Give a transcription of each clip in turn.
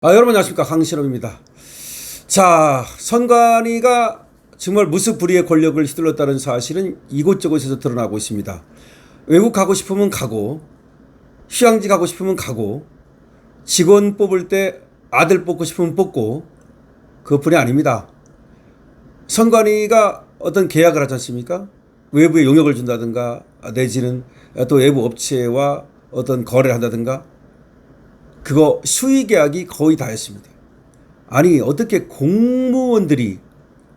여러분 안녕하십니까, 강신업입니다. 자, 선관위가 정말 무스불위의 권력을 휘둘렀다는 사실은 이곳저곳에서 드러나고 있습니다. 외국 가고 싶으면 가고, 휴양지 가고 싶으면 가고, 직원 뽑을 때 아들 뽑고 싶으면 뽑고, 그것뿐이 아닙니다. 선관위가 어떤 계약을 하지 않습니까? 외부에 용역을 준다든가, 내지는 또 외부 업체와 어떤 거래를 한다든가, 그거 수의 계약이 거의 다였습니다. 아니, 어떻게 공무원들이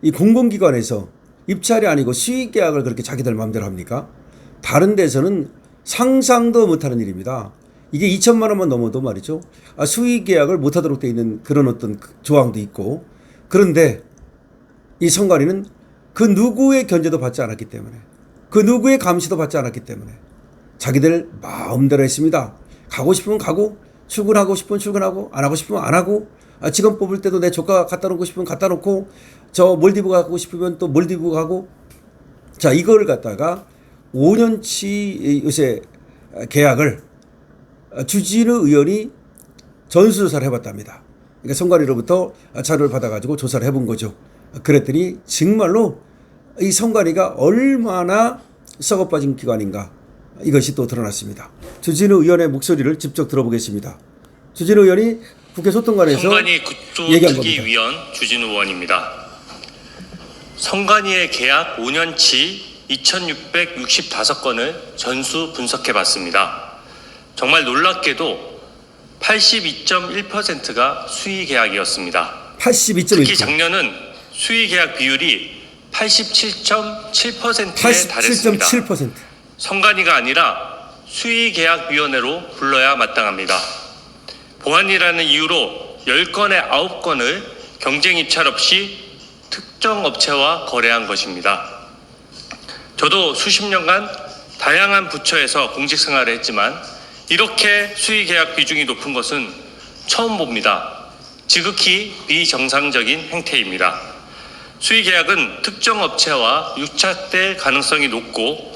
이 공공기관에서 입찰이 아니고 수의 계약을 그렇게 자기들 마음대로 합니까? 다른 데서는 상상도 못하는 일입니다. 이게 2천만 원만 넘어도 말이죠, 수의 계약을 못하도록 돼 있는 그런 어떤 조항도 있고, 그런데 이 선관위는 그 누구의 견제도 받지 않았기 때문에, 그 누구의 감시도 받지 않았기 때문에 자기들 마음대로 했습니다. 가고 싶으면 가고, 출근하고 싶으면 출근하고, 안 하고 싶으면 안 하고, 직원 뽑을 때도 내 조카 갖다 놓고 싶으면 갖다 놓고, 저 몰디브 가고 싶으면 또 몰디브 가고. 자, 이걸 갖다가 5년치 요새 계약을 주진우 의원이 전수조사를 해봤답니다. 그러니까 선관위로부터 자료를 받아가지고 조사를 해본 거죠. 그랬더니 정말로 이 선관위가 얼마나 썩어빠진 기관인가, 이것이 또 드러났습니다. 주진우 의원의 목소리를 직접 들어보겠습니다. 주진우 의원이 국회 소통관에서 선관위 얘기한 겁니다. 국조특위위원 주진우 의원입니다. 선관위의 계약 5년치 2,665건을 전수 분석해봤습니다. 정말 놀랍게도 82.1%가 수의 계약이었습니다. 82.1%. 특히 작년은 수의 계약 비율이 87.7%에 달했습니다. 87.7%. 선관위가 아니라 수의계약위원회로 불러야 마땅합니다. 보안이라는 이유로 10건의 9건을 경쟁 입찰 없이 특정 업체와 거래한 것입니다. 저도 수십 년간 다양한 부처에서 공직 생활을 했지만 이렇게 수의계약 비중이 높은 것은 처음 봅니다. 지극히 비정상적인 행태입니다. 수의계약은 특정 업체와 유착될 가능성이 높고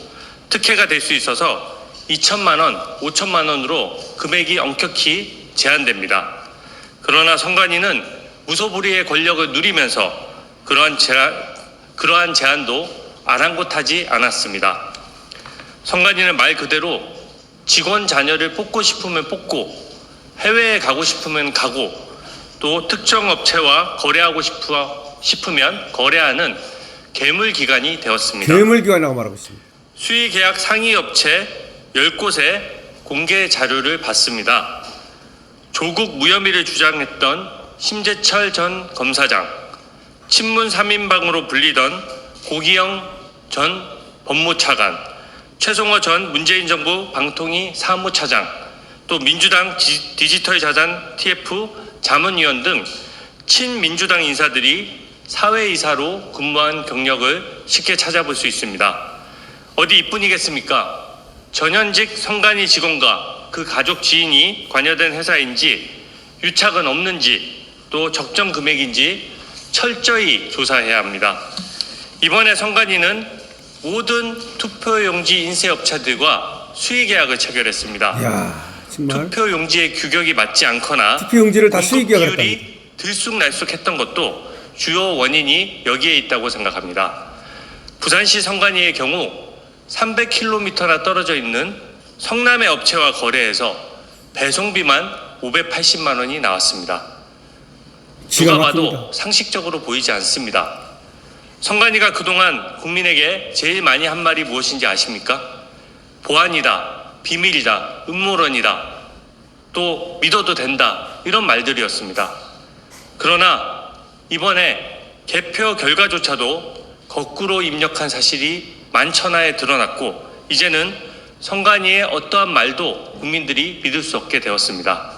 특혜가 될 수 있어서 2천만 원, 5천만 원으로 금액이 엄격히 제한됩니다. 그러나 선관위는 무소불위의 권력을 누리면서 그러한 제한도 아랑곳하지 않았습니다. 선관위는 말 그대로 직원 자녀를 뽑고 싶으면 뽑고, 해외에 가고 싶으면 가고, 또 특정 업체와 거래하고 싶으면 거래하는 괴물기관이 되었습니다. 괴물기관이라고 말하고 있습니다. 수의계약 상위 업체 10곳의 공개 자료를 봤습니다. 조국 무혐의를 주장했던 심재철 전 검사장, 친문 3인방으로 불리던 고기영 전 법무차관, 최송호 전 문재인 정부 방통위 사무차장, 또 민주당 디지털 자산 TF 자문위원 등 친민주당 인사들이 사회이사로 근무한 경력을 쉽게 찾아볼 수 있습니다. 어디 이뿐이겠습니까? 전현직 선관위 직원과 그 가족 지인이 관여된 회사인지, 유착은 없는지, 또 적정 금액인지 철저히 조사해야 합니다. 이번에 선관위는 모든 투표용지 인쇄업체들과 수의계약을 체결했습니다. 이야, 정말 투표용지의 규격이 맞지 않거나 투표용지를 다 수의계약을 공급 했답니다. 비율이 들쑥날쑥했던 것도 주요 원인이 여기에 있다고 생각합니다. 부산시 선관위의 경우 300km나 떨어져 있는 성남의 업체와 거래해서 배송비만 580만 원이 나왔습니다. 누가 봐도 상식적으로 보이지 않습니다. 선관위가 그동안 국민에게 제일 많이 한 말이 무엇인지 아십니까? 보안이다, 비밀이다, 음모론이다, 또 믿어도 된다, 이런 말들이었습니다. 그러나 이번에 개표 결과조차도 거꾸로 입력한 사실이 만천하에 드러났고, 이제는 선관위의 어떠한 말도 국민들이 믿을 수 없게 되었습니다.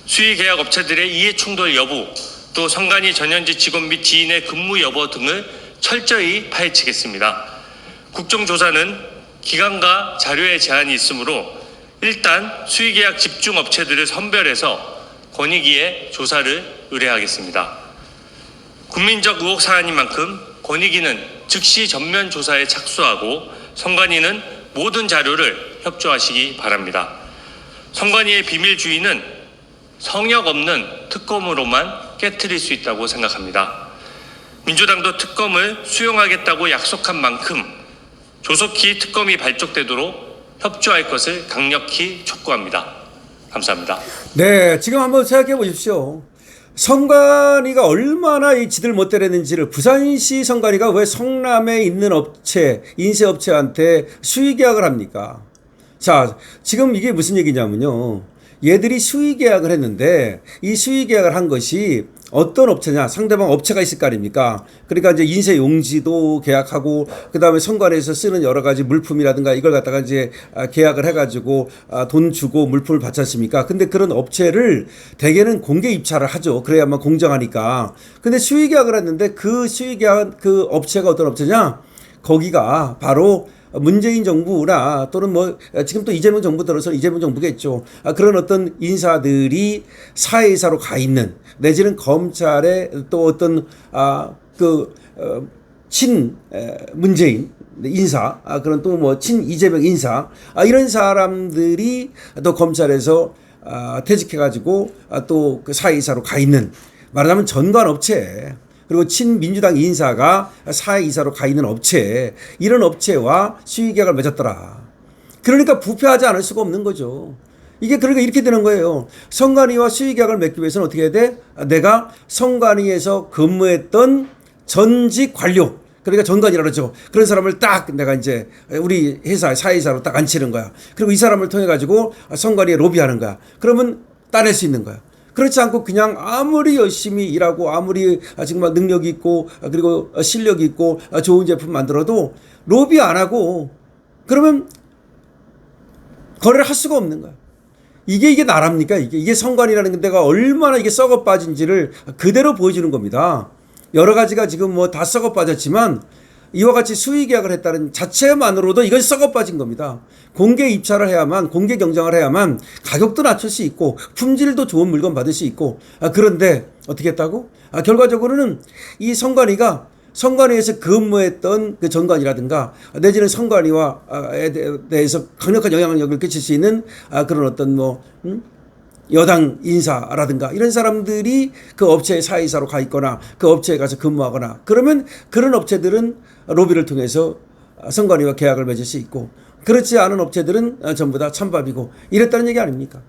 수의계약 업체들의 이해충돌 여부, 또 선관위 전현직 직원 및 지인의 근무 여부 등을 철저히 파헤치겠습니다. 국정조사는 기간과 자료의 제한이 있으므로 일단 수의계약 집중 업체들을 선별해서 권익위에 조사를 의뢰하겠습니다. 국민적 의혹 사안인 만큼 권익위는 즉시 전면 조사에 착수하고 선관위는 모든 자료를 협조하시기 바랍니다. 선관위의 비밀주의는 성역 없는 특검으로만 깨트릴 수 있다고 생각합니다. 민주당도 특검을 수용하겠다고 약속한 만큼 조속히 특검이 발족되도록 협조할 것을 강력히 촉구합니다. 감사합니다. 네, 지금 한번 생각해 보십시오. 성관이가 얼마나 이 지들 못 때렸는지를. 부산시 성관이가 왜 성남에 있는 업체, 인쇄업체한테 수의계약을 합니까? 자, 지금 이게 무슨 얘기냐면요. 얘들이 수의계약을 했는데 이 수의계약을 한 것이 어떤 업체냐, 상대방 업체가 있을 거 아닙니까? 그러니까 이제 인쇄 용지도 계약하고 그다음에 성관에서 쓰는 여러 가지 물품이라든가 이걸 갖다가 이제 계약을 해가지고 돈 주고 물품을 받지 않습니까? 근데 그런 업체를 대개는 공개 입찰을 하죠. 그래야만 공정하니까. 근데 수의계약을 했는데 그 수의계약 그 업체가 어떤 업체냐? 거기가 바로 문재인 정부나 또는 뭐 지금 또 이재명 정부 들어서 이재명 정부겠죠. 그런 어떤 인사들이 사회이사로 가 있는 내지는 검찰의 또 어떤 친 문재인 인사 그런 또 뭐 친 이재명 인사 이런 사람들이 또 검찰에서 퇴직해가지고 또 그 사회이사로 가 있는 말하자면 전관업체. 그리고 친민주당 인사가 사회이사로 가 있는 업체, 이런 업체와 수의계약을 맺었더라. 그러니까 부패하지 않을 수가 없는 거죠. 이게 그러니까 이렇게 되는 거예요. 성관이와 수의계약을 맺기 위해서는 어떻게 해야 돼? 내가 성관이에서 근무했던 전직 관료, 그러니까 전관이라고 그러죠. 그런 사람을 딱 내가 이제 우리 회사 사회이사로 딱 앉히는 거야. 그리고 이 사람을 통해 가지고 성관이에 로비하는 거야. 그러면 따낼 수 있는 거야. 그렇지 않고 그냥 아무리 열심히 일하고 아무리 정말 능력이 있고 그리고 실력이 있고 좋은 제품 만들어도 로비 안 하고 그러면 거래를 할 수가 없는 거야. 이게 나랍니까? 이게 성관이라는 데가 얼마나 이게 썩어 빠진지를 그대로 보여주는 겁니다. 여러 가지가 지금 뭐 다 썩어 빠졌지만 이와 같이 수의계약을 했다는 자체만으로도 이건 썩어 빠진 겁니다. 공개 입찰을 해야만, 공개 경쟁을 해야만 가격도 낮출 수 있고 품질도 좋은 물건 받을 수 있고 그런데 어떻게 했다고? 결과적으로는 이 성관이에서 근무했던 그 전관이라든가 내지는 성관이와에 대해서 강력한 영향력을 끼칠 수 있는 그런 어떤 뭐 여당 인사라든가 이런 사람들이 그 업체의 사회이사로 가 있거나 그 업체에 가서 근무하거나 그러면 그런 업체들은 로비를 통해서 성관이와 계약을 맺을 수 있고 그렇지 않은 업체들은 전부 다 찬밥이고 이랬다는 얘기 아닙니까?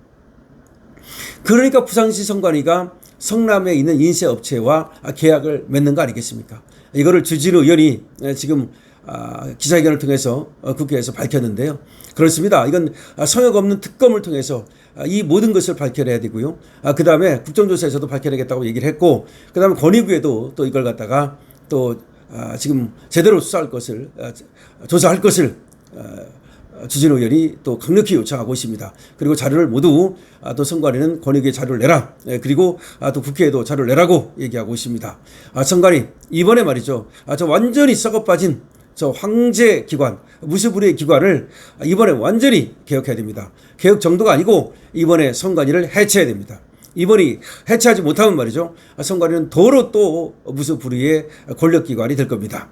그러니까 부산시 성관이가 성남에 있는 인쇄업체와 계약을 맺는 거 아니겠습니까? 이거를 주진우 의원이 지금 기자회견을 통해서 국회에서 밝혔는데요. 그렇습니다. 이건 성역 없는 특검을 통해서 이 모든 것을 밝혀내야 되고요. 그 다음에 국정조사에서도 밝혀내겠다고 얘기를 했고, 그 다음에 권익위에도 또 이걸 갖다가 또 지금 제대로 수사할 것을, 조사할 것을 주진우 의원이 또 강력히 요청하고 있습니다. 그리고 자료를 모두 또 선관위는 권익위에 자료를 내라. 그리고 또 국회에도 자료를 내라고 얘기하고 있습니다. 선관위 이번에 말이죠. 저 완전히 썩어 빠진 저 황제 기관, 무수부리의 기관을 이번에 완전히 개혁해야 됩니다. 개혁 정도가 아니고 이번에 선관위를 해체해야 됩니다. 이번이 해체하지 못하면 말이죠. 선관위는 도로 또 무수부리의 권력기관이 될 겁니다.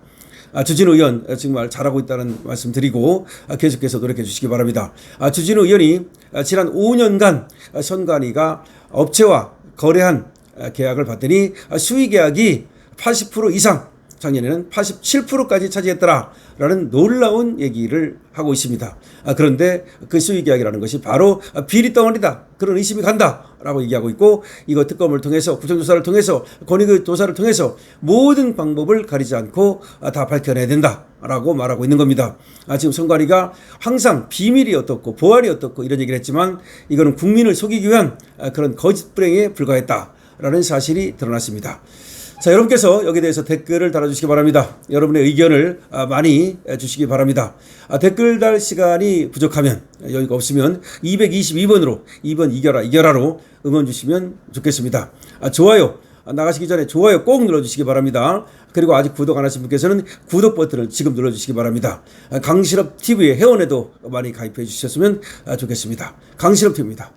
주진우 의원 정말 잘하고 있다는 말씀 드리고 계속해서 노력해 주시기 바랍니다. 주진우 의원이 지난 5년간 선관위가 업체와 거래한 계약을 봤더니 수의 계약이 80% 이상, 작년에는 87%까지 차지했더라라는 놀라운 얘기를 하고 있습니다. 그런데 그 수의 계약이라는 것이 바로 비리 덩어리다, 그런 의심이 간다라고 얘기하고 있고, 이거 특검을 통해서 국정조사를 통해서 권익의 조사를 통해서 모든 방법을 가리지 않고 다 밝혀내야 된다라고 말하고 있는 겁니다. 지금 선관위가 항상 비밀이 어떻고 보안이 어떻고 이런 얘기를 했지만 이거는 국민을 속이기 위한 그런 거짓불행에 불과했다라는 사실이 드러났습니다. 자, 여러분께서 여기에 대해서 댓글을 달아주시기 바랍니다. 여러분의 의견을 많이 주시기 바랍니다. 댓글 달 시간이 부족하면, 여유가 없으면 222번으로 2번 이겨라로 응원 주시면 좋겠습니다. 좋아요, 나가시기 전에 좋아요 꼭 눌러주시기 바랍니다. 그리고 아직 구독 안 하신 분께서는 구독 버튼을 지금 눌러주시기 바랍니다. 강실업 TV의 회원에도 많이 가입해 주셨으면 좋겠습니다. 강실업 TV입니다.